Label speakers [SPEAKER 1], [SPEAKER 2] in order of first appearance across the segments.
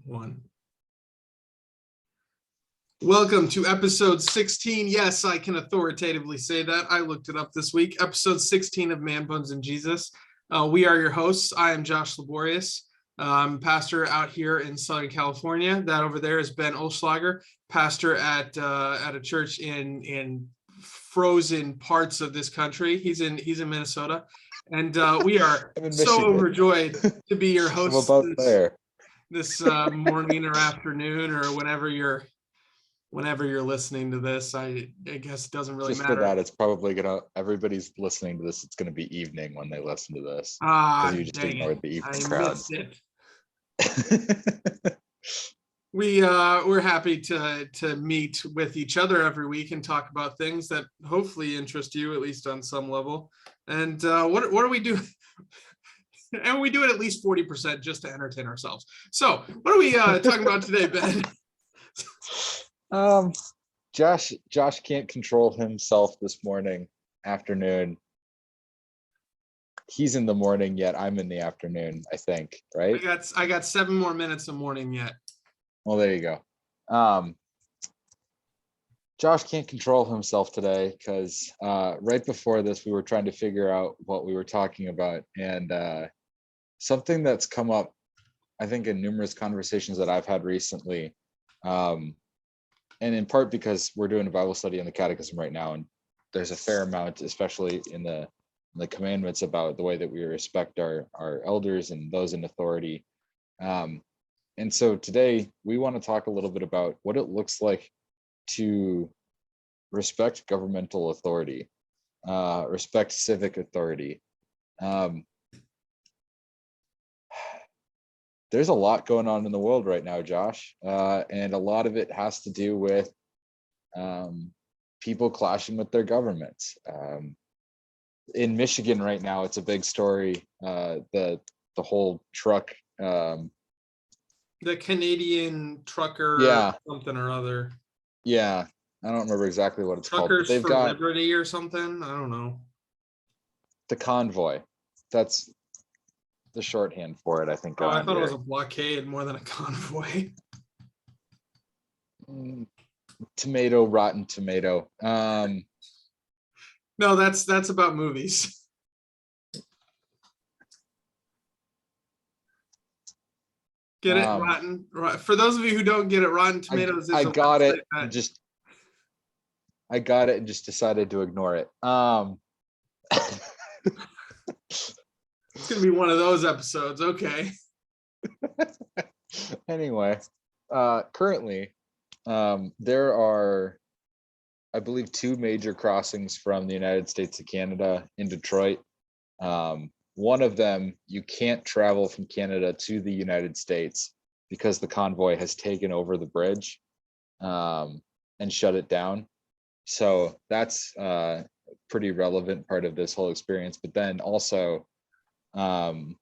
[SPEAKER 1] One. Welcome to episode 16. Yes, I can authoritatively say that. I looked it up this week. Episode 16 of Man, Bones, and Jesus. We are your hosts. I am Josh Laborious. I'm pastor out here in Southern California. That over there is Ben Olschlager, pastor at a church in frozen parts of this country. He's in Minnesota, and we are so overjoyed to be your hosts this morning or afternoon or whenever you're listening to this. I guess it doesn't really matter.
[SPEAKER 2] For that, it's probably everybody's listening to this. It's gonna be evening when they listen to this. Because you just ignored the evening crowds.
[SPEAKER 1] We're happy to meet with each other every week and talk about things that hopefully interest you, at least on some level. And what do we do? And we do it at least 40% just to entertain ourselves. So what are we talking about today, Ben?
[SPEAKER 2] Josh can't control himself this afternoon. He's in the morning yet. I'm in the afternoon, I think, right?
[SPEAKER 1] I got 7 more minutes of morning yet.
[SPEAKER 2] Well, there you go. Josh can't control himself today because right before this, we were trying to figure out what we were talking about, and something that's come up, I think, in numerous conversations that I've had recently, and in part because we're doing a Bible study in the Catechism right now, and there's a fair amount, especially in the commandments, about the way that we respect our elders and those in authority. And so today we want to talk a little bit about what it looks like to respect governmental authority, respect civic authority. There's a lot going on in the world right now, Josh, and a lot of it has to do with people clashing with their governments. In Michigan right now, it's a big story. The whole truck,
[SPEAKER 1] the Canadian trucker, something or other.
[SPEAKER 2] Yeah, I don't remember exactly what it's
[SPEAKER 1] Truckers
[SPEAKER 2] called. They've
[SPEAKER 1] for
[SPEAKER 2] got
[SPEAKER 1] Liberty or something. I don't know.
[SPEAKER 2] The convoy. That's the shorthand for it, I think.
[SPEAKER 1] I thought it was a blockade more than a convoy.
[SPEAKER 2] Tomato, rotten tomato.
[SPEAKER 1] No, that's about movies. Get it? Rotten. For those of you who don't get it, Rotten Tomatoes is
[SPEAKER 2] I got it and just decided to ignore it.
[SPEAKER 1] It's gonna be one of those episodes. Okay.
[SPEAKER 2] Anyway, currently, there are, I believe, 2 major crossings from the United States to Canada in Detroit. One of them, you can't travel from Canada to the United States because the convoy has taken over the bridge and shut it down. So that's a pretty relevant part of this whole experience. But then also, in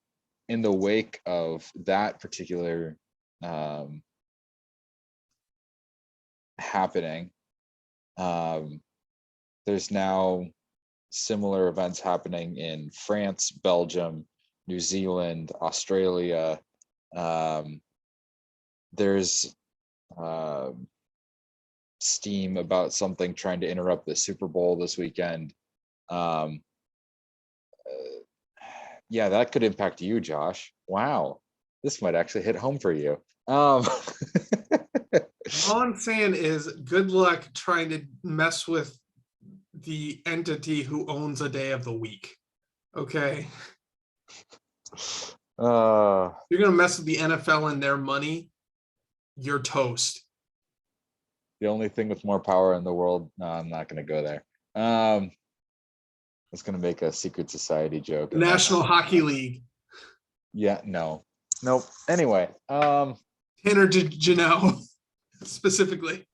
[SPEAKER 2] the wake of that particular happening, there's now similar events happening in France, Belgium, New Zealand, Australia. There's steam about something trying to interrupt the Super Bowl this weekend. Yeah, that could impact you, Josh. Wow, this might actually hit home for you.
[SPEAKER 1] All I'm saying is good luck trying to mess with the entity who owns a day of the week. Okay. You're gonna mess with the NFL and their money, you're toast.
[SPEAKER 2] The only thing with more power in the world. No, I'm not gonna go there. I was gonna make a secret society joke.
[SPEAKER 1] National Hockey League.
[SPEAKER 2] Yeah, nope. Anyway,
[SPEAKER 1] Tanner Janelle specifically.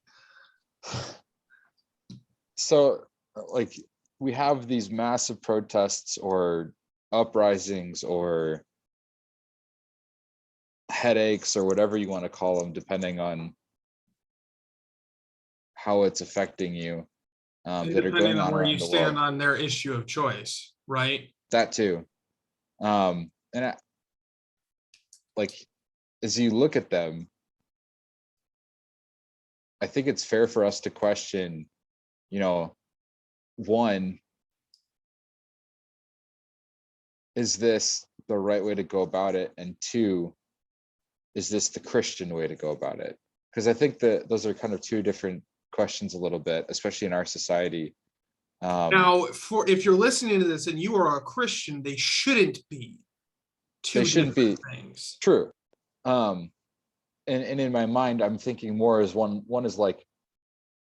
[SPEAKER 2] So, like, we have these massive protests or uprisings or headaches or whatever you want to call them, depending on how it's affecting you, that are going on
[SPEAKER 1] where
[SPEAKER 2] around
[SPEAKER 1] you
[SPEAKER 2] the
[SPEAKER 1] stand
[SPEAKER 2] world.
[SPEAKER 1] on their issue of choice, right?
[SPEAKER 2] That too. And as you look at them, I think it's fair for us to question, one, is this the right way to go about it? And two, is this the Christian way to go about it? Because I think that those are kind of two different questions a little bit, especially in our society.
[SPEAKER 1] Now, if you're listening to this and you are a Christian, they shouldn't be two different things.
[SPEAKER 2] True. And in my mind, I'm thinking more as one is like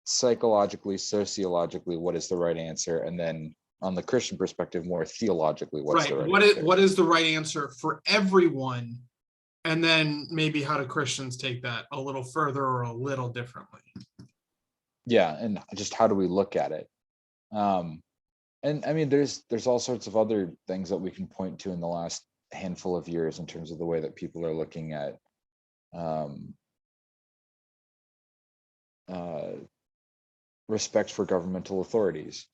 [SPEAKER 2] psychologically, sociologically, what is the right answer? And then on the Christian perspective, more theologically, what's the right answer?
[SPEAKER 1] What is the right answer for everyone? And then maybe how do Christians take that a little further or a little differently?
[SPEAKER 2] Yeah, and just how do we look at it? And I mean, there's all sorts of other things that we can point to in the last handful of years in terms of the way that people are looking at respect for governmental authorities.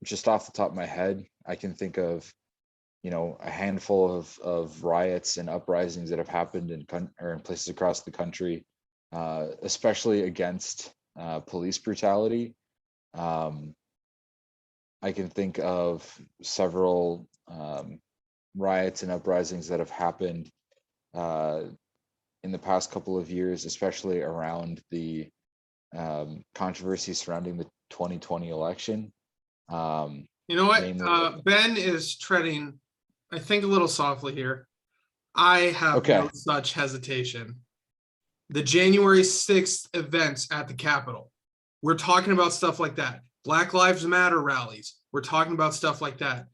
[SPEAKER 2] Just off the top of my head, I can think of, a handful of riots and uprisings that have happened in places across the country, especially against police brutality. I can think of several riots and uprisings that have happened in the past couple of years, especially around the controversy surrounding the 2020 election.
[SPEAKER 1] You know what? Ben is treading, I think, a little softly here. I have no such hesitation. The January 6th events at the Capitol, we're talking about stuff like that. Black Lives Matter rallies, we're talking about stuff like that.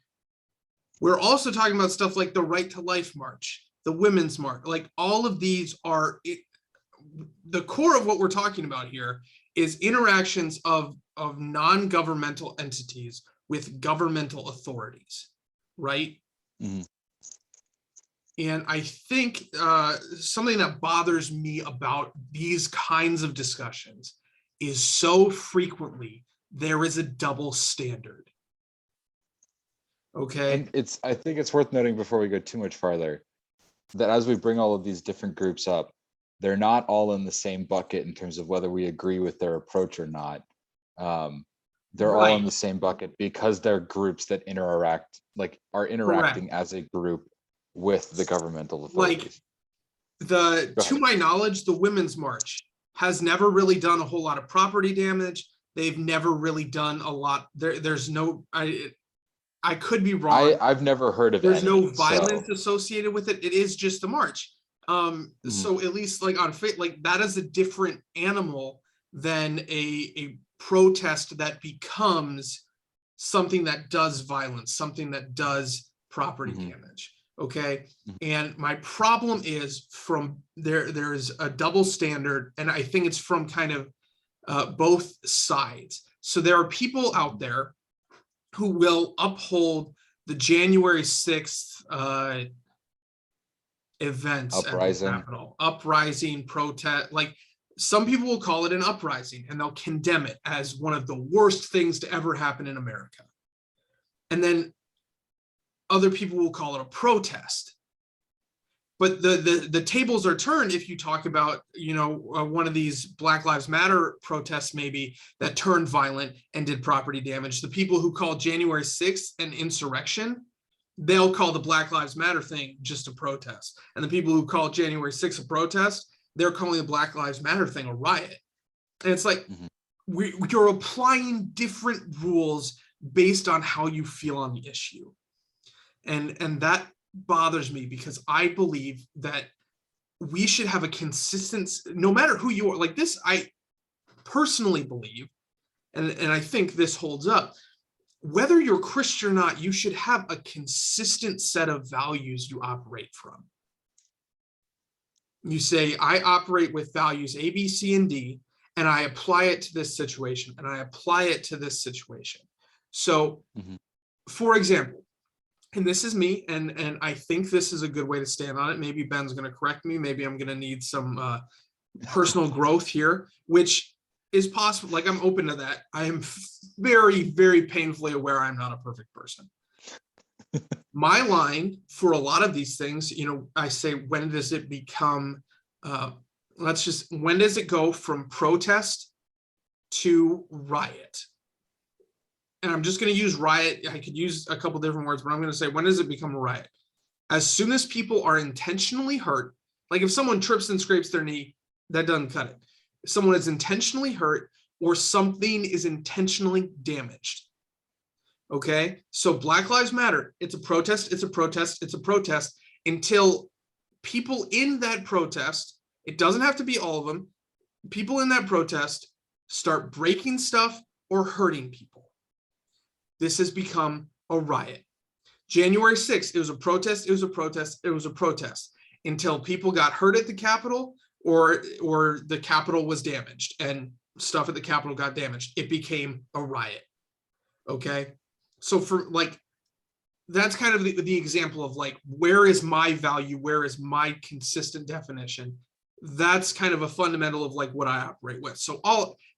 [SPEAKER 1] We're also talking about stuff like the Right to Life March, the Women's March. Like, all of these are the core of what we're talking about here is interactions of non-governmental entities with governmental authorities, right?
[SPEAKER 2] Mm-hmm.
[SPEAKER 1] And I think something that bothers me about these kinds of discussions is so frequently there is a double standard. Okay.
[SPEAKER 2] And I think it's worth noting before we go too much farther that as we bring all of these different groups up, they're not all in the same bucket in terms of whether we agree with their approach or not. They're all in the same bucket because they're groups that are interacting as a group with the governmental authorities.
[SPEAKER 1] To my knowledge, the Women's March has never really done a whole lot of property damage. They've never really done a lot. There's no, I could be wrong.
[SPEAKER 2] I've never heard of it.
[SPEAKER 1] There's no violence associated with it. It is just the march. So at least like on faith, like that is a different animal than a protest that becomes something that does violence, something that does property damage. Okay. And my problem is from there's a double standard, and I think it's from kind of both sides. So there are people out there who will uphold the January 6th events
[SPEAKER 2] uprising.
[SPEAKER 1] At the Capitol, uprising, protest. Like, some people will call it an uprising and they'll condemn it as one of the worst things to ever happen in America. And then other people will call it a protest. But the tables are turned if you talk about, one of these Black Lives Matter protests maybe that turned violent and did property damage. The people who call January 6th an insurrection, they'll call the Black Lives Matter thing just a protest. And the people who call January 6th a protest, they're calling the Black Lives Matter thing a riot. And it's like, you're applying different rules based on how you feel on the issue. And that bothers me, because I believe that we should have a consistency, no matter who you are. Like this, I personally believe, and I think this holds up, whether you're Christian or not, you should have a consistent set of values you operate from. You say, I operate with values A, B, C, and D, and I apply it to this situation, and I apply it to this situation. So, for example, and this is me, and I think this is a good way to stand on it. Maybe Ben's going to correct me. Maybe I'm going to need some personal growth here, which is possible. Like, I'm open to that. I am very, very painfully aware I'm not a perfect person. My line for a lot of these things, I say, when does it become, when does it go from protest to riot? And I'm just going to use riot. I could use a couple different words, but I'm going to say, when does it become a riot? As soon as people are intentionally hurt, like if someone trips and scrapes their knee, that doesn't cut it. If someone is intentionally hurt or something is intentionally damaged. Okay, so Black Lives Matter, it's a protest, it's a protest, it's a protest until people in that protest, it doesn't have to be all of them, people in that protest start breaking stuff or hurting people. This has become a riot. January 6th, it was a protest, it was a protest, it was a protest until people got hurt at the Capitol or the Capitol was damaged and stuff at the Capitol got damaged. It became a riot. Okay. So for like, that's kind of the example of like, where is my value? Where is my consistent definition? That's kind of a fundamental of like what I operate with. So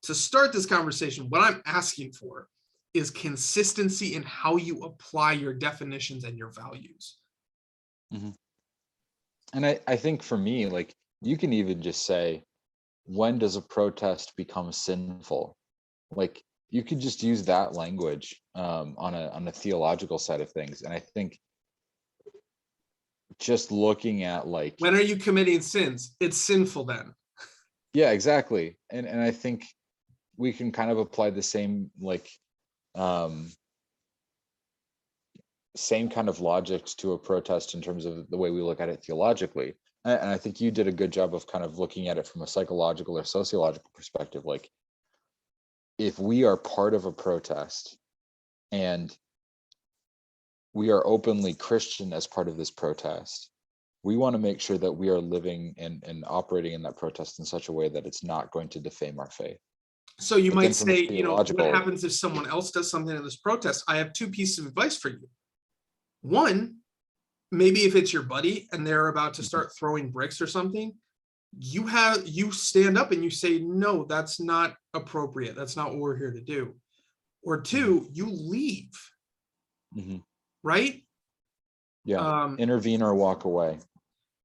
[SPEAKER 1] to start this conversation, what I'm asking for is consistency in how you apply your definitions and your values.
[SPEAKER 2] Mm-hmm. And I think for me, like, you can even just say, when does a protest become sinful? Like, you could just use that language on a theological side of things. And I think just looking at like,
[SPEAKER 1] when are you committing sins? It's sinful then.
[SPEAKER 2] Yeah, exactly. And I think we can kind of apply the same like same kind of logic to a protest in terms of the way we look at it theologically. And I think you did a good job of kind of looking at it from a psychological or sociological perspective. Like, if we are part of a protest and we are openly Christian as part of this protest, we want to make sure that we are living and operating in that protest in such a way that it's not going to defame our faith.
[SPEAKER 1] So you might say,
[SPEAKER 2] theological,
[SPEAKER 1] what happens if someone else does something in this protest? I have two pieces of advice for you. One, maybe if it's your buddy and they're about to start throwing bricks or something, you stand up and you say, no, that's not appropriate. That's not what we're here to do. Or two, you leave.
[SPEAKER 2] Mm-hmm.
[SPEAKER 1] Right?
[SPEAKER 2] Yeah. Intervene or walk away.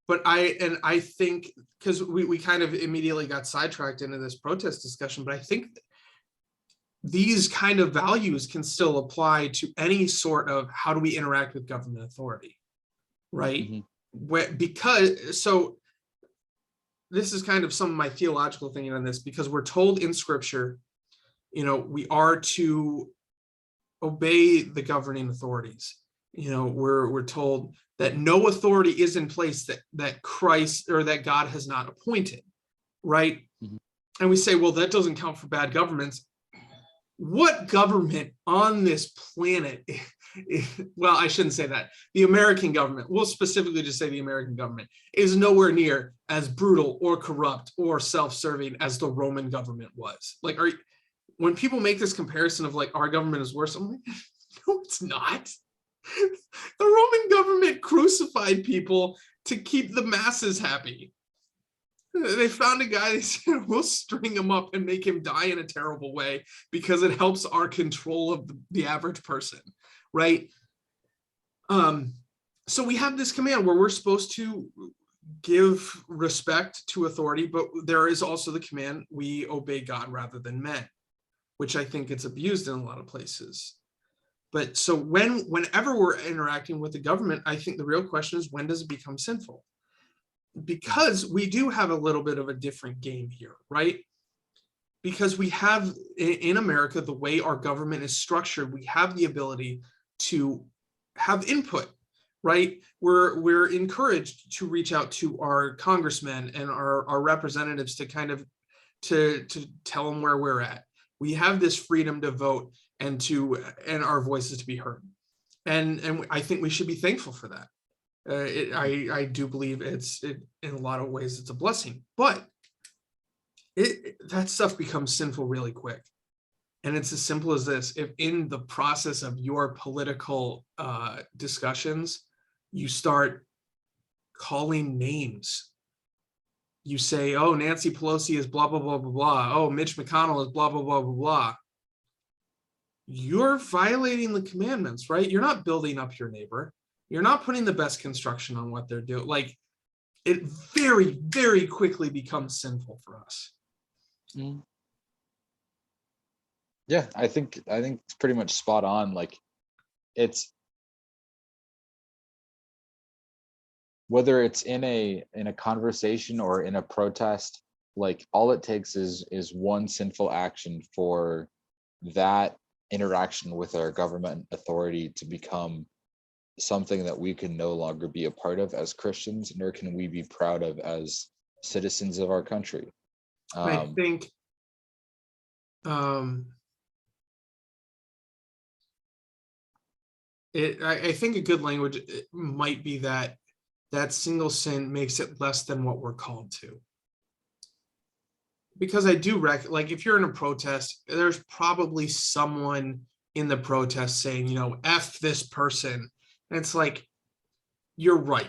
[SPEAKER 1] But I think, because we kind of immediately got sidetracked into this protest discussion, but I think these kind of values can still apply to any sort of how do we interact with government authority, right? Mm-hmm. So this is kind of some of my theological thinking on this, because we're told in scripture, we are to obey the governing authorities. We're told that no authority is in place that Christ or that God has not appointed, right? Mm-hmm. And we say, well, that doesn't count for bad governments. What government on this planet, well, I shouldn't say that. The American government, we'll specifically just say the American government, is nowhere near as brutal or corrupt or self-serving as the Roman government was. Like, when people make this comparison of like, our government is worse, I'm like, no, it's not. The Roman government crucified people to keep the masses happy. They found a guy, they said, we'll string him up and make him die in a terrible way because it helps our control of the average person, right? So we have this command where we're supposed to give respect to authority, but there is also the command, we obey God rather than men, which I think it's abused in a lot of places. But so whenever we're interacting with the government, I think the real question is, when does it become sinful? Because we do have a little bit of a different game here, right? Because we have, in America, the way our government is structured, we have the ability to have input, right? We're encouraged to reach out to our congressmen and our representatives to kind of to tell them where we're at. We have this freedom to vote and our voices to be heard. And I think we should be thankful for that. I do believe in a lot of ways it's a blessing, but that stuff becomes sinful really quick. And it's as simple as this: if in the process of your political discussions, you start calling names, you say, oh, Nancy Pelosi is blah, blah, blah, blah, blah. Oh, Mitch McConnell is blah, blah, blah, blah, blah. you're violating the commandments, right? You're not building up your neighbor. You're not putting the best construction on what they're doing. Like, it very, very quickly becomes sinful for us.
[SPEAKER 2] Mm. Yeah, I think it's pretty much spot on. Like, it's whether it's in a conversation or in a protest, like all it takes is one sinful action for that interaction with our government authority to become something that we can no longer be a part of as Christians, nor can we be proud of as citizens of our country.
[SPEAKER 1] And I think I think a good language might be that single sin makes it less than what we're called to. Because I do like, if you're in a protest, there's probably someone in the protest saying, F this person. And it's like, you're right.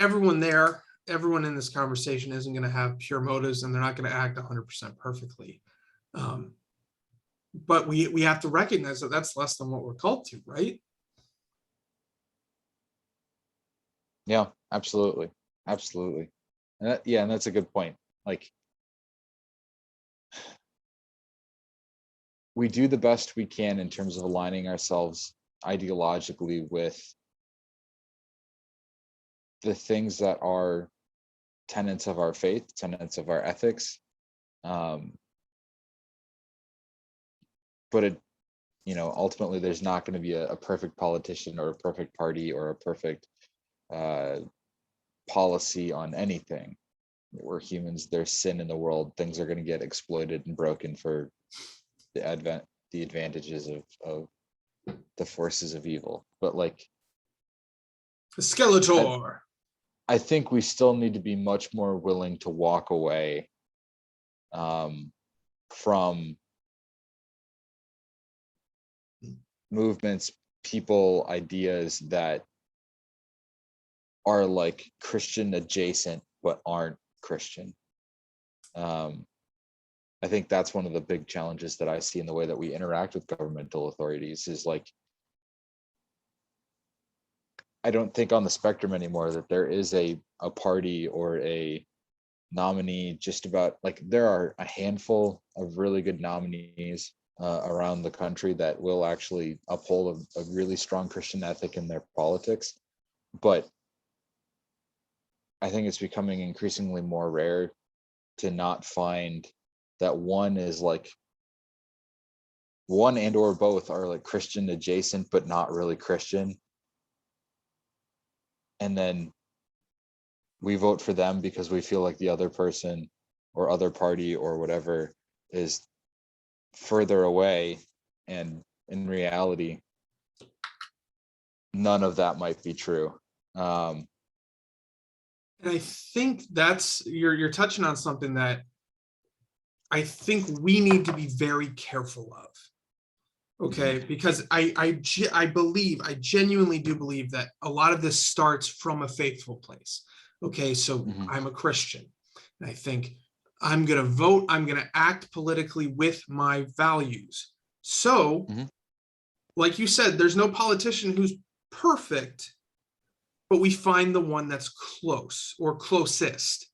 [SPEAKER 1] Everyone in this conversation isn't going to have pure motives, and they're not going to act 100% perfectly. But we have to recognize that that's less than what we're called to, right?
[SPEAKER 2] Yeah, absolutely. And and that's a good point. Like, we do the best we can in terms of aligning ourselves ideologically with the things that are tenets of our faith, tenets of our ethics. But ultimately there's not going to be a perfect politician or a perfect party or a perfect policy on anything. We're humans, there's sin in the world, things are going to get exploited and broken for the advantages of the forces of evil. But like,
[SPEAKER 1] the Skeletor.
[SPEAKER 2] I think we still need to be much more willing to walk away from movements, people, ideas that are like Christian adjacent but aren't Christian. I think that's one of the big challenges that I see in the way that we interact with governmental authorities is like, I don't think on the spectrum anymore that there is a party or a nominee. Just about, like, there are a handful of really good nominees around the country that will actually uphold a really strong Christian ethic in their politics. But I think it's becoming increasingly more rare to not find that one is like, one and or both are like Christian adjacent but not really Christian, and then we vote for them because we feel like the other person or other party or whatever is further away, and in reality none of that might be true.
[SPEAKER 1] And I think that's, you're touching on something that I think we need to be very careful of. Okay, because I genuinely do believe that a lot of this starts from a faithful place. Okay, so I'm a Christian, and I think I'm going to vote, I'm going to act politically with my values. So, like you said, there's no politician who's perfect, but we find the one that's close or closest.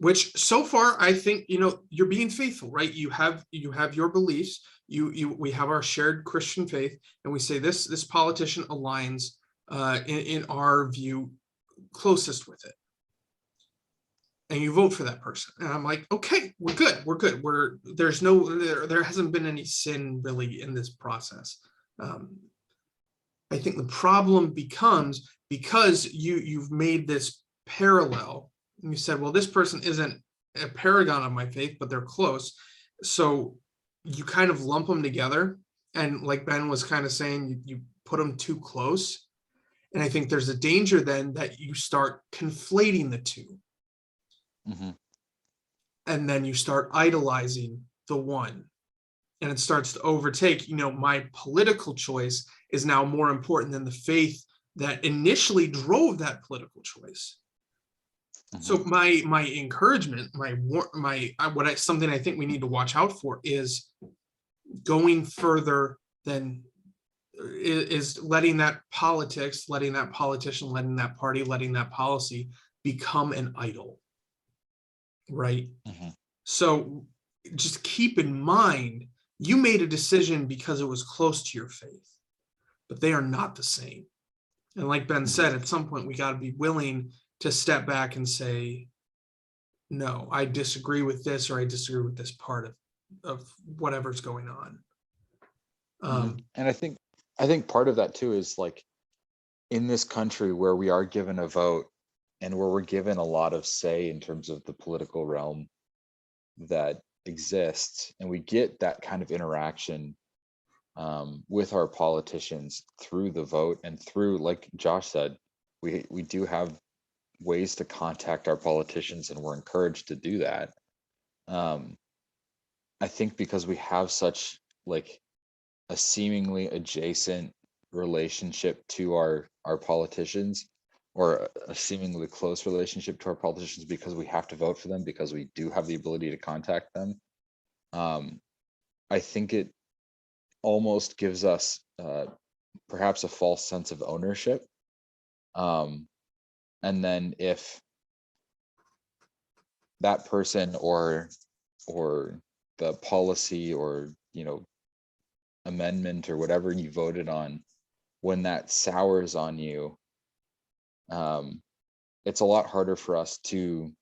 [SPEAKER 1] Which so far, I think, you're being faithful, right? You have your beliefs. We have our shared Christian faith, and we say this politician aligns in our view closest with it, and you vote for that person. And I'm like, okay, we're good. There hasn't been any sin really in this process. I think the problem becomes because you've made this parallel. And you said, well, this person isn't a paragon of my faith, but they're close. So you kind of lump them together. And like Ben was kind of saying, you put them too close. And I think there's a danger then that you start conflating the two. And then you start idolizing the one. And it starts to overtake, my political choice is now more important than the faith that initially drove that political choice. So my encouragement, something I think we need to watch out for is going further than is letting that politics, letting that politician, letting that party, letting that policy become an idol, right? So just keep in mind, you made a decision because it was close to your faith, but they are not the same. And like Ben said, at some point we got to be willing to step back and say, no, I disagree with this, or I disagree with this part of whatever's going on.
[SPEAKER 2] And I think part of that too is like, in this country where we are given a vote and where we're given a lot of say in terms of the political realm that exists, and we get that kind of interaction with our politicians through the vote, and through, like Josh said, we do have ways to contact our politicians, and we're encouraged to do that. I think because we have such like a seemingly adjacent relationship to our politicians, or a seemingly close relationship to our politicians, because we have to vote for them, because we do have the ability to contact them. I think it almost gives us perhaps a false sense of ownership. And then if that person or the policy, or amendment, or whatever you voted on, when that sours on you, it's a lot harder for us to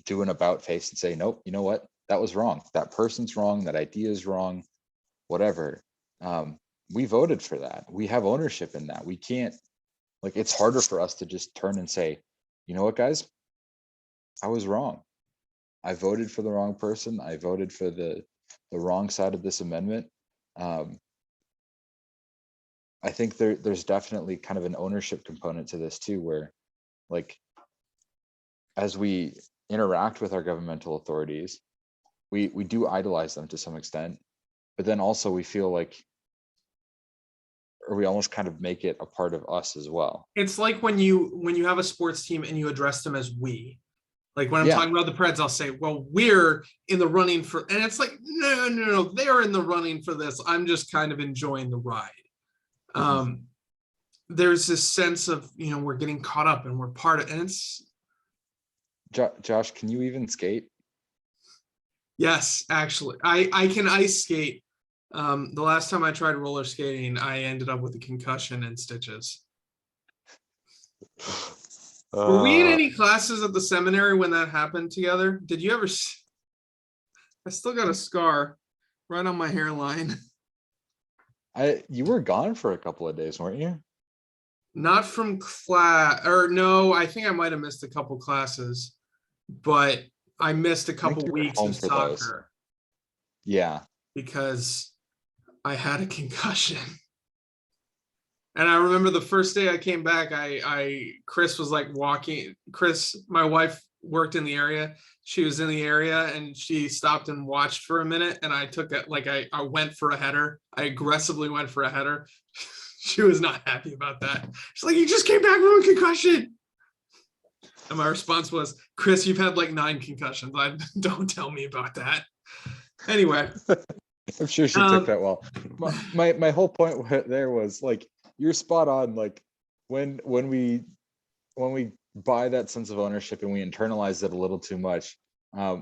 [SPEAKER 2] do an about face and say, nope, you know what, that was wrong, that person's wrong, that idea is wrong, whatever. We voted for that, we have ownership in that. We can't, like, it's harder for us to just turn and say, you know what, guys, I was wrong, I voted for the wrong person, I voted for the wrong side of this amendment. I think there's definitely kind of an ownership component to this too, where, like, as we interact with our governmental authorities, we do idolize them to some extent, but then also we feel like, or we almost kind of make it a part of us as well.
[SPEAKER 1] It's like when you have a sports team and you address them as we. Like when I'm
[SPEAKER 2] Yeah.
[SPEAKER 1] talking about the Preds, I'll say, well, we're in the running for, and it's like, no, they're in the running for this. I'm just kind of enjoying the ride. There's this sense of, we're getting caught up and we're part of, and it's.
[SPEAKER 2] Josh, can you even skate?
[SPEAKER 1] Yes, actually, I can ice skate. The last time I tried roller skating, I ended up with a concussion and stitches. Were we in any classes at the seminary when that happened together? Did you ever? I still got a scar right on my hairline.
[SPEAKER 2] You were gone for a couple of days, weren't you?
[SPEAKER 1] Not from class, or no, I think I might have missed a couple classes, but I missed a couple weeks of soccer.
[SPEAKER 2] Yeah. Because
[SPEAKER 1] I had a concussion. And I remember the first day I came back, Chris was like walking. Chris, my wife, worked in the area. She was in the area and she stopped and watched for a minute. And I took it, like I went for a header. I aggressively went for a header. She was not happy about that. She's like, you just came back from a concussion. And my response was, Chris, you've had like 9 concussions. Don't tell me about that. Anyway.
[SPEAKER 2] I'm sure she took that well. My whole point there was, like, you're spot on. Like, when we buy that sense of ownership and we internalize it a little too much,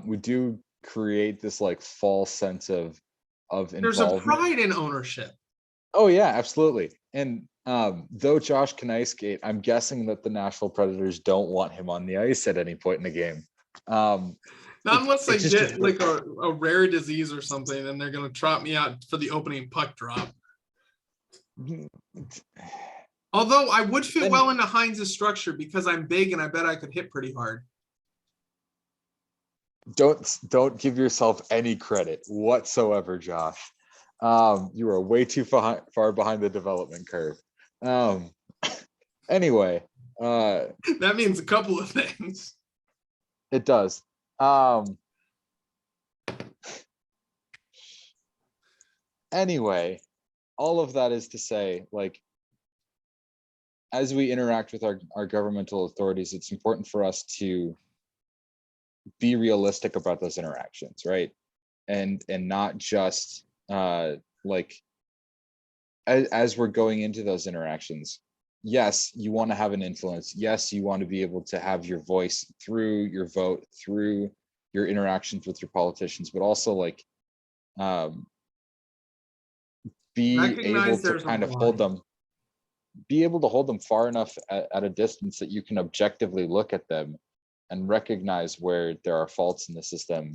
[SPEAKER 2] we do create this like false sense of involvement.
[SPEAKER 1] There's a pride in ownership.
[SPEAKER 2] Oh yeah, absolutely. And though Josh can ice skate, I'm guessing that the Nashville Predators don't want him on the ice at any point in the game.
[SPEAKER 1] Not unless they get like a rare disease or something, and they're going to trot me out for the opening puck drop. Although I would fit well into Heinz's structure because I'm big and I bet I could hit pretty hard.
[SPEAKER 2] Don't give yourself any credit whatsoever, Josh. You are way too far behind the development curve. Anyway,
[SPEAKER 1] that means a couple of things.
[SPEAKER 2] It does. Anyway, all of that is to say, like, as we interact with our governmental authorities, it's important for us to be realistic about those interactions, right? And not just like as we're going into those interactions, yes, you want to have an influence. Yes, you want to be able to have your voice through your vote, through your interactions with your politicians, but also like be able
[SPEAKER 1] Recognize
[SPEAKER 2] to
[SPEAKER 1] there's a
[SPEAKER 2] kind of hold
[SPEAKER 1] line.
[SPEAKER 2] them, be able to hold them far enough at a distance that you can objectively look at them and recognize where there are faults in the system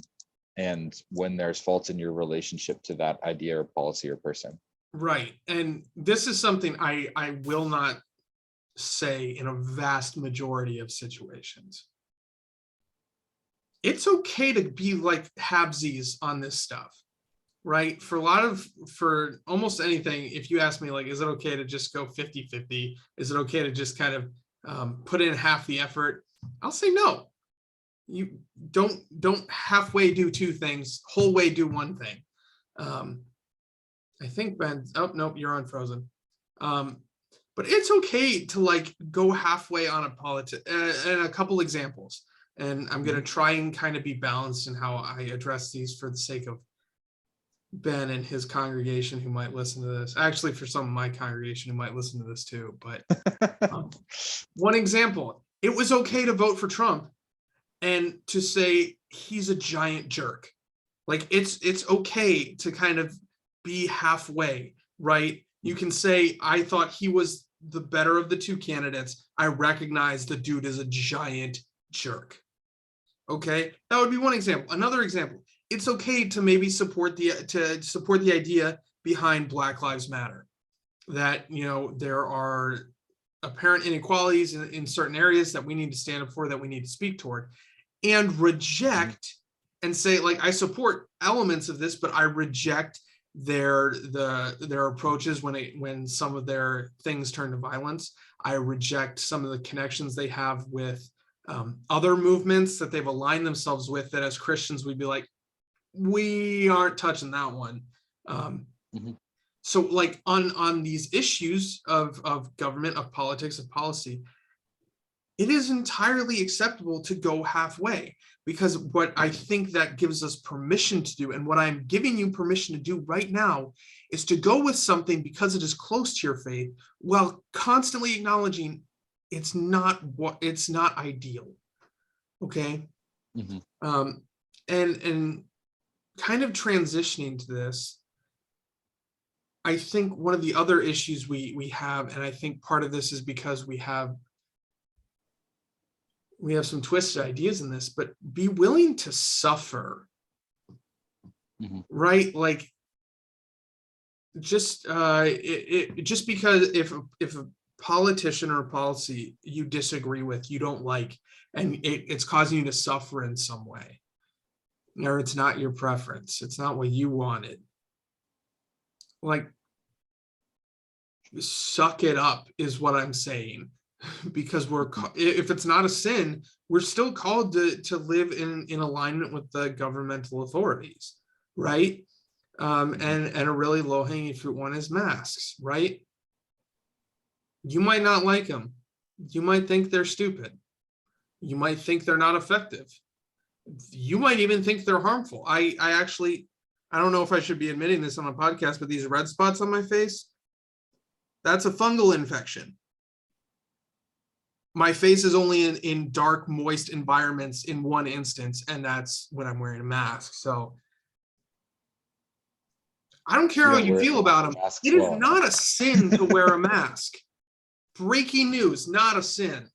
[SPEAKER 2] and when there's faults in your relationship to that idea or policy or person.
[SPEAKER 1] Right. And this is something I will not say in a vast majority of situations. It's okay to be like habsies on this stuff, right? For almost anything, if you ask me, like, is it okay to just go 50-50? Is it okay to just kind of put in half the effort? I'll say no. You don't halfway do two things, whole way do one thing. I think Ben, oh, nope, you're unfrozen. But it's okay to like go halfway on a and a couple examples. And I'm going to try and kind of be balanced in how I address these for the sake of Ben and his congregation who might listen to this. Actually, for some of my congregation who might listen to this too. But one example, it was okay to vote for Trump and to say he's a giant jerk. Like it's okay to kind of be halfway, right? You can say, I thought he was the better of the two candidates. I recognize the dude is a giant jerk. Okay, that would be one example. Another example, it's okay to maybe support the idea behind Black Lives Matter, that there are apparent inequalities in certain areas that we need to stand up for, that we need to speak toward, and reject and say, like, I support elements of this, but I reject their approaches when some of their things turn to violence. I reject some of the connections they have with other movements that they've aligned themselves with, that as Christians we'd be like, we aren't touching that one. So like on these issues of government, of politics, of policy, it is entirely acceptable to go halfway, because what I think that gives us permission to do, and what I'm giving you permission to do right now, is to go with something because it is close to your faith, while constantly acknowledging it's not ideal. Okay. And kind of transitioning to this, I think one of the other issues we have, and I think part of this is because we have some twisted ideas in this, but be willing to suffer, right? Like, just just because if a politician or a policy you disagree with, you don't like, and it's causing you to suffer in some way, or it's not your preference, it's not what you wanted, like, suck it up is what I'm saying. Because if it's not a sin, we're still called to live in alignment with the governmental authorities, right? And a really low-hanging fruit one is masks, right? You might not like them. You might think they're stupid. You might think they're not effective. You might even think they're harmful. I don't know if I should be admitting this on a podcast, but these red spots on my face, that's a fungal infection. My face is only in dark, moist environments in one instance, and that's when I'm wearing a mask. So I don't care how you feel about them. It is not a sin to wear a mask. Breaking news, not a sin.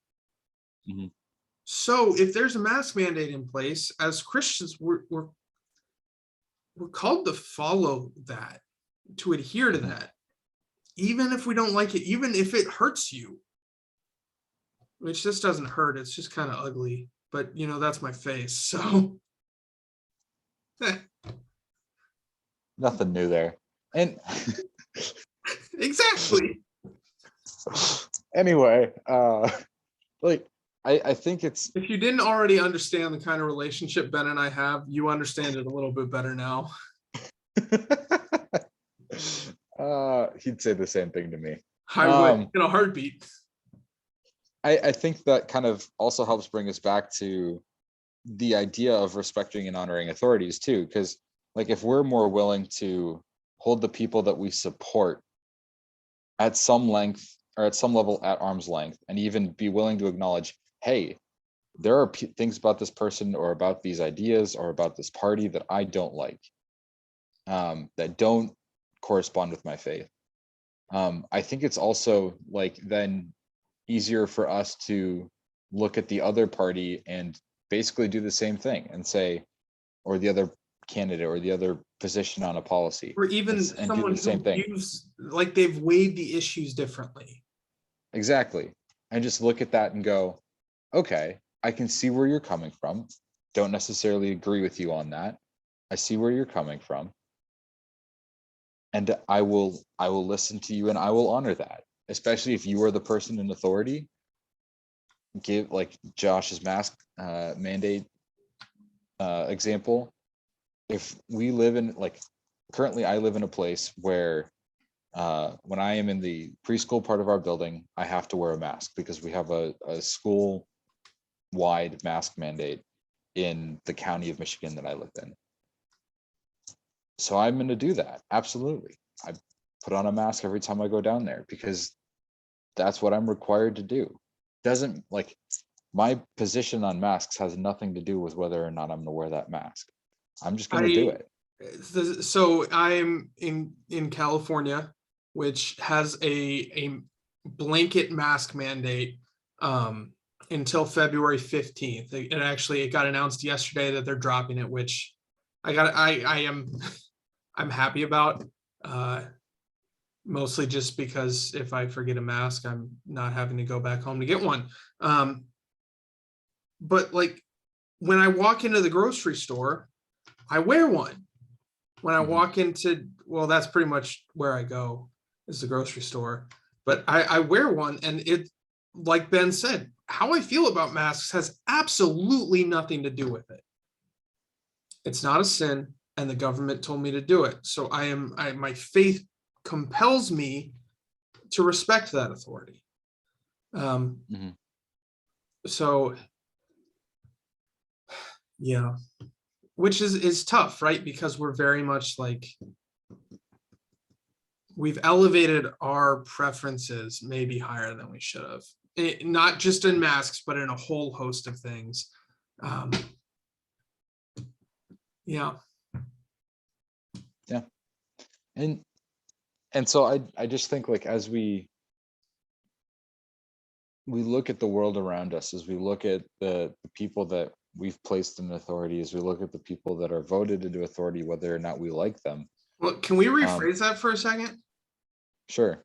[SPEAKER 1] So if there's a mask mandate in place, as Christians, we're called to follow that, to adhere to that, even if we don't like it, even if it hurts you. Which just doesn't hurt, it's just kind of ugly, but that's my face, so
[SPEAKER 2] Nothing new there. And
[SPEAKER 1] exactly.
[SPEAKER 2] Anyway, like I think it's,
[SPEAKER 1] if you didn't already understand the kind of relationship Ben and I have, you understand it a little bit better now.
[SPEAKER 2] He'd say the same thing to me.
[SPEAKER 1] I would, in a heartbeat.
[SPEAKER 2] I think that kind of also helps bring us back to the idea of respecting and honoring authorities too, because like if we're more willing to hold the people that we support at some length or at some level at arm's length, and even be willing to acknowledge, hey, there are things about this person or about these ideas or about this party that I don't like, that don't correspond with my faith. I think it's also like then easier for us to look at the other party and basically do the same thing and say, or the other candidate or the other position on a policy,
[SPEAKER 1] Or even
[SPEAKER 2] and do
[SPEAKER 1] someone
[SPEAKER 2] the same
[SPEAKER 1] who
[SPEAKER 2] thing.
[SPEAKER 1] views like they've weighed the issues differently.
[SPEAKER 2] Exactly. And just look at that and go, okay, I can see where you're coming from. Don't necessarily agree with you on that. I see where you're coming from. And I will listen to you and I will honor that, especially if you are the person in authority. Give like Josh's mask mandate example. If we live in like, currently I live in a place where when I am in the preschool part of our building, I have to wear a mask because we have a school wide mask mandate in the county of Michigan that I live in. So I'm going to do that. Absolutely. I put on a mask every time I go down there because that's what I'm required to do. Doesn't like my position on masks has nothing to do with whether or not I'm going to wear that mask. I'm just going to do it.
[SPEAKER 1] So I'm in California, which has a blanket mask mandate until February 15th. And actually, it got announced yesterday that they're dropping it, which I'm happy about. Mostly just because if I forget a mask, I'm not having to go back home to get one. But like when I walk into the grocery store, I wear one. When I walk into, well, that's pretty much where I go is the grocery store. But I wear one, and it, like Ben said, how I feel about masks has absolutely nothing to do with it. It's not a sin, and the government told me to do it. So my faith compels me to respect that authority. So yeah, which is tough, right? Because we're very much like, we've elevated our preferences maybe higher than we should have. Not just in masks, but in a whole host of things. Yeah.
[SPEAKER 2] And so I just think like as we look at the world around us, as we look at the people that we've placed in authority, as we look at the people that are voted into authority, whether or not we like them.
[SPEAKER 1] Well, can we rephrase that for a second?
[SPEAKER 2] Sure.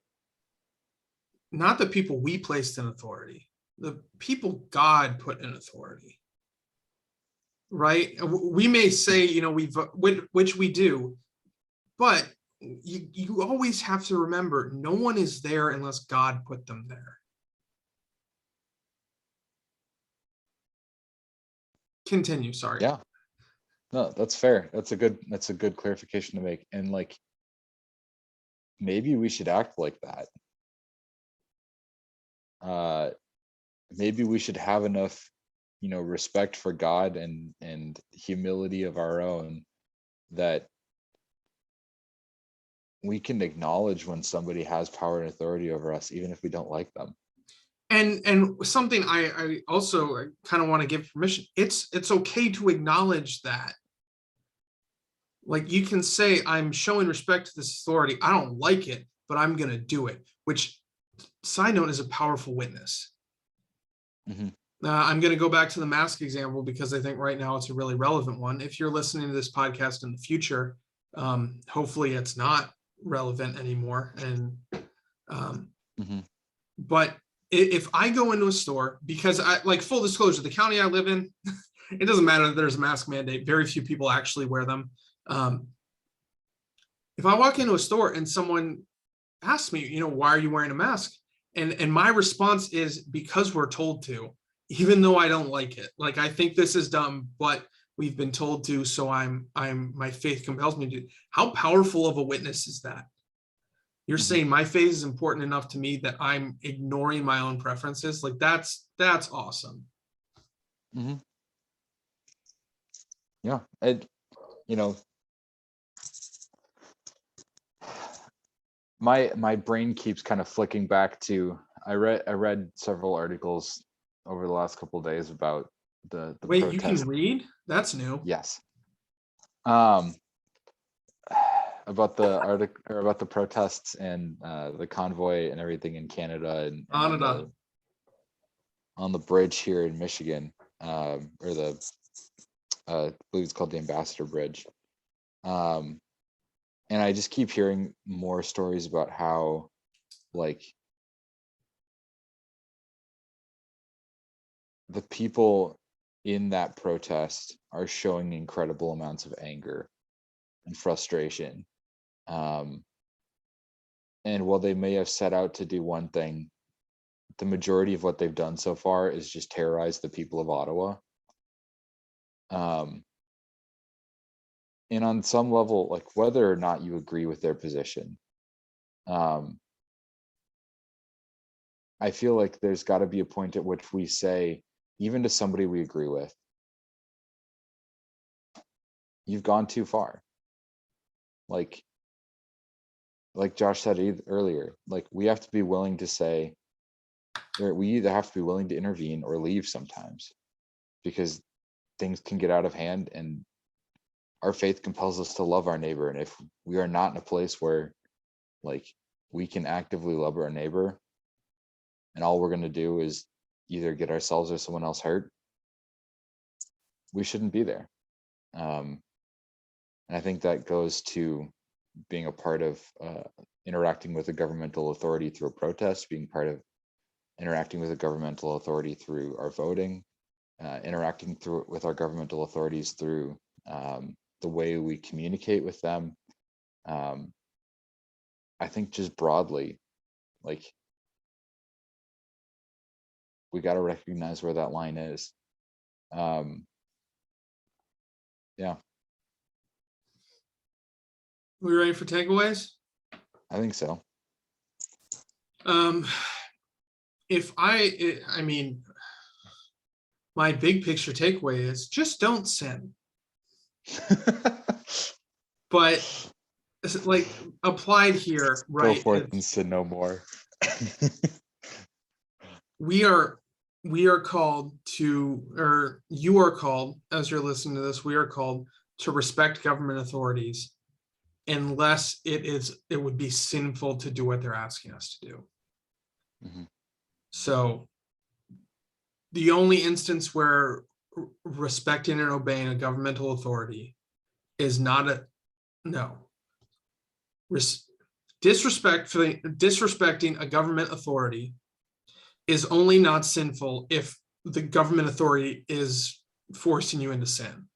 [SPEAKER 1] Not the people we placed in authority, the people God put in authority. Right? We may say, which we do, but you always have to remember, no one is there unless God put them there. Continue, sorry.
[SPEAKER 2] Yeah. No, that's fair. That's a good clarification to make. And like, maybe we should act like that. Maybe we should have enough, respect for God and humility of our own that we can acknowledge when somebody has power and authority over us, even if we don't like them.
[SPEAKER 1] And something I also kind of want to give permission. It's okay to acknowledge that. Like you can say, I'm showing respect to this authority. I don't like it, but I'm going to do it, which, side note, is a powerful witness. I'm going to go back to the mask example because I think right now it's a really relevant one. If you're listening to this podcast in the future, hopefully it's not relevant anymore. And but if I go into a store, because I like, full disclosure, the county I live in, it doesn't matter that there's a mask mandate. Very few people actually wear them. If I walk into a store and someone asks me, why are you wearing a mask? And my response is, because we're told to, even though I don't like it. Like, I think this is dumb, but we've been told to, so my faith compels me to. How powerful of a witness is that? You're saying my faith is important enough to me that I'm ignoring my own preferences. Like, that's awesome.
[SPEAKER 2] Yeah. And, my brain keeps kind of flicking back to I read several articles over the last couple of days about the
[SPEAKER 1] Wait, you
[SPEAKER 2] protest.
[SPEAKER 1] can read? That's new.
[SPEAKER 2] Yes. Um, about the article or about the protests and the convoy and everything in Canada and
[SPEAKER 1] Canada.
[SPEAKER 2] on the bridge here in Michigan, or the I believe it's called the Ambassador Bridge. And I just keep hearing more stories about how, like, the people in that protest are showing incredible amounts of anger and frustration. And while they may have set out to do one thing, the majority of what they've done so far is just terrorize the people of Ottawa. And on some level, like, whether or not you agree with their position, I feel like there's got to be a point at which we say, even to somebody we agree with, you've gone too far. Like Josh said earlier, like, we have to be willing to say, or we either have to be willing to intervene or leave sometimes, because things can get out of hand, and our faith compels us to love our neighbor. And if we are not in a place where, like, we can actively love our neighbor, and all we're going to do is either get ourselves or someone else hurt, we shouldn't be there. And I think that goes to being a part of interacting with a governmental authority through a protest, being part of interacting with a governmental authority through our voting, interacting with our governmental authorities through the way we communicate with them. I think just broadly, like, we got to recognize where that line is. Yeah.
[SPEAKER 1] We ready for takeaways?
[SPEAKER 2] I think so.
[SPEAKER 1] If I mean, my big picture takeaway is just don't sin. But like, applied here, right?
[SPEAKER 2] Go forth and sin no more.
[SPEAKER 1] we are called to, or you are called, as you're listening to this, we are called to respect government authorities, unless it would be sinful to do what they're asking us to do.
[SPEAKER 2] Mm-hmm.
[SPEAKER 1] So the only instance where respecting and obeying a governmental authority is not a no. Disrespecting a government authority is only not sinful if the government authority is forcing you into sin.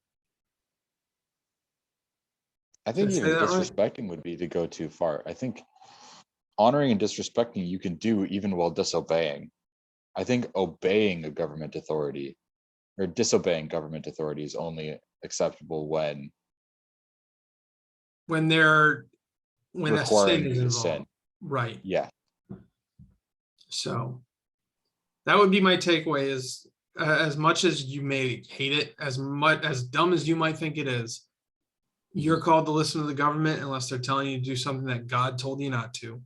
[SPEAKER 2] I think even disrespecting would be to go too far. I think honoring and disrespecting you can do even while disobeying. I think obeying a government authority or disobeying government authority is only acceptable when
[SPEAKER 1] a sin is involved.
[SPEAKER 2] Sin.
[SPEAKER 1] Right.
[SPEAKER 2] Yeah.
[SPEAKER 1] So that would be my takeaway is, as much as you may hate it, as dumb as you might think it is, you're called to listen to the government unless they're telling you to do something that God told you not to.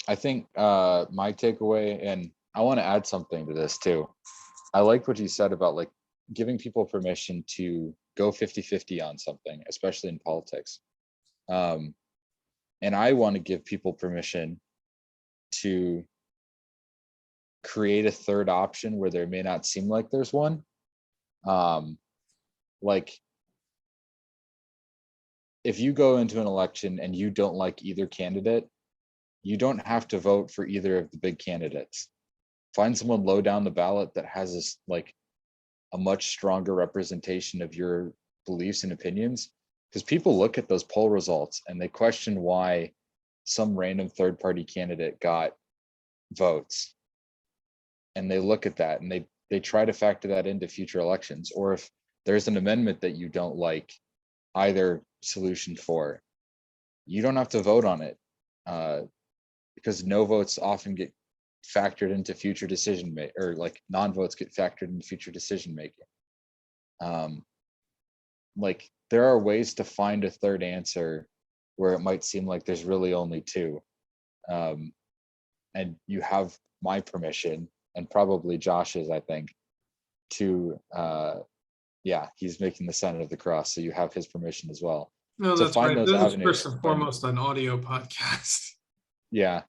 [SPEAKER 2] I think my takeaway, and I want to add something to this too. I like what you said about, like, giving people permission to go 50-50 on something, especially in politics. And I want to give people permission to create a third option where there may not seem like there's one. Like, if you go into an election and you don't like either candidate, you don't have to vote for either of the big candidates. Find someone low down the ballot that has this, like, a much stronger representation of your beliefs and opinions, because people look at those poll results and they question why some random third party candidate got votes, and they look at that and they try to factor that into future elections. Or if there's an amendment that you don't like either solution for, you don't have to vote on it, because no votes often get factored into future decision making, or, like, non-votes get factored into future decision making. Like, there are ways to find a third answer where it might seem like there's really only two. And you have my permission, and probably Josh's, I think, to he's making the sign of the cross, so you have his permission as well.
[SPEAKER 1] No,
[SPEAKER 2] To
[SPEAKER 1] that's
[SPEAKER 2] find
[SPEAKER 1] right.
[SPEAKER 2] those
[SPEAKER 1] This is
[SPEAKER 2] avenues.
[SPEAKER 1] first and foremost an audio podcast.
[SPEAKER 2] Yeah.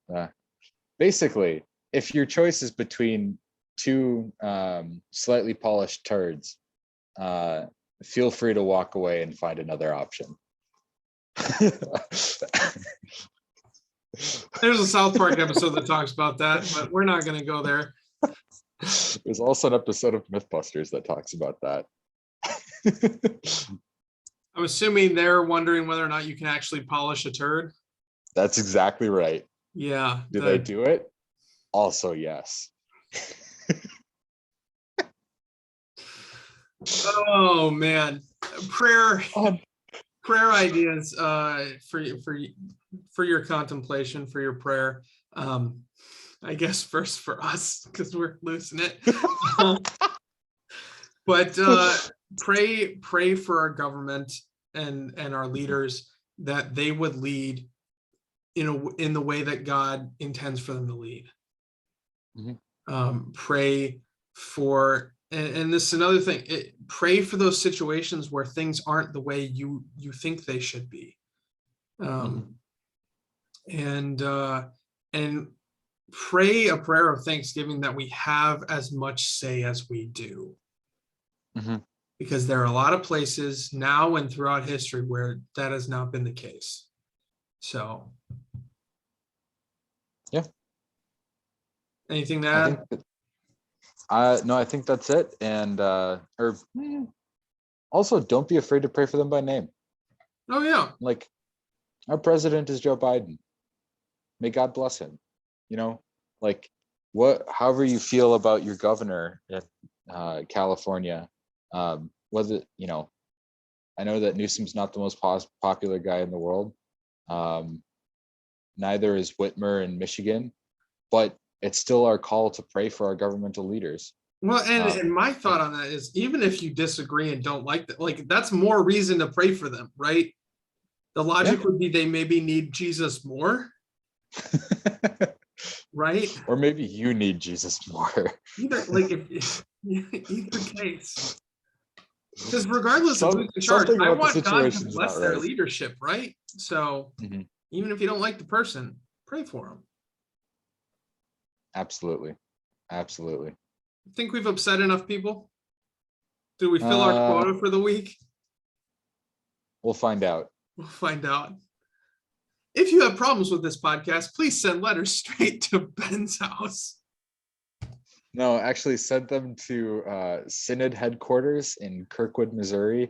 [SPEAKER 2] Basically, if your choice is between two slightly polished turds, feel free to walk away and find another option.
[SPEAKER 1] There's a South Park episode that talks about that, but we're not going to go there.
[SPEAKER 2] There's also an episode of Mythbusters that talks about that.
[SPEAKER 1] I'm assuming they're wondering whether or not you can actually polish a turd.
[SPEAKER 2] That's exactly right.
[SPEAKER 1] Yeah.
[SPEAKER 2] Do they do it? Also, yes.
[SPEAKER 1] Oh man, prayer ideas for your contemplation, for your prayer. I guess first for us because we're losing it. But pray for our government and our leaders that they would lead in the way that God intends for them to lead.
[SPEAKER 2] Mm-hmm.
[SPEAKER 1] Pray for, and this is another thing, pray for those situations where things aren't the way you think they should be. And pray a prayer of thanksgiving that we have as much say as we do. Because there are a lot of places now and throughout history where that has not been the case. So yeah. Anything to add?
[SPEAKER 2] No, I think that's it. And also, don't be afraid to pray for them by name.
[SPEAKER 1] Oh yeah.
[SPEAKER 2] Like, our president is Joe Biden. May God bless him. Like, however you feel about your governor in California, whether, I know that Newsom's not the most popular guy in the world. Neither is Whitmer in Michigan, but it's still our call to pray for our governmental leaders.
[SPEAKER 1] Well, and my thought on that is, even if you disagree and don't like that, like, that's more reason to pray for them, right? The logic would be they maybe need Jesus more. Right?
[SPEAKER 2] Or maybe you need Jesus more.
[SPEAKER 1] Either case. Because regardless of who's in charge, I want God to bless their leadership, right? So even if you don't like the person, pray for them.
[SPEAKER 2] Absolutely.
[SPEAKER 1] I think we've upset enough people. Do we fill our quota for the week?
[SPEAKER 2] We'll find out.
[SPEAKER 1] If you have problems with this podcast, please send letters straight to Ben's house.
[SPEAKER 2] No, actually send them to Synod headquarters in Kirkwood, Missouri.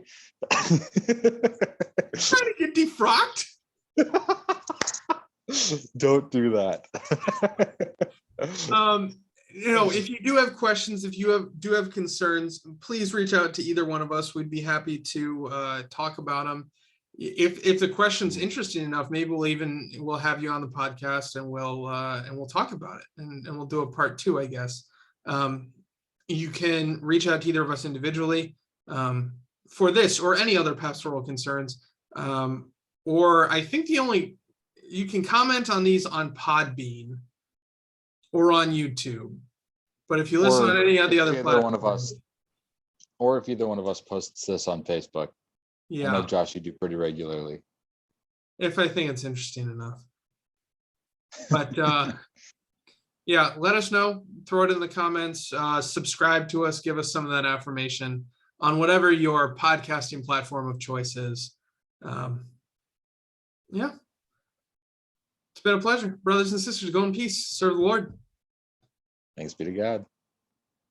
[SPEAKER 1] Trying to get defrocked?
[SPEAKER 2] Don't do that.
[SPEAKER 1] If you do have questions, if you do have concerns, please reach out to either one of us. We'd be happy to talk about them. If the question's interesting enough, maybe we'll have you on the podcast and we'll talk about it and we'll do a part 2, I guess. You can reach out to either of us individually for this or any other pastoral concerns. Or I think you can comment on these on Podbean or on YouTube. But if you listen on any of the other platforms,
[SPEAKER 2] or if either one of us posts this on Facebook.
[SPEAKER 1] Yeah.
[SPEAKER 2] I know, Josh, you do pretty regularly.
[SPEAKER 1] If I think it's interesting enough. But yeah, let us know. Throw it in the comments. Subscribe to us. Give us some of that affirmation on whatever your podcasting platform of choice is. Yeah. It's been a pleasure. Brothers and sisters, go in peace. Serve the Lord.
[SPEAKER 2] Thanks be to God.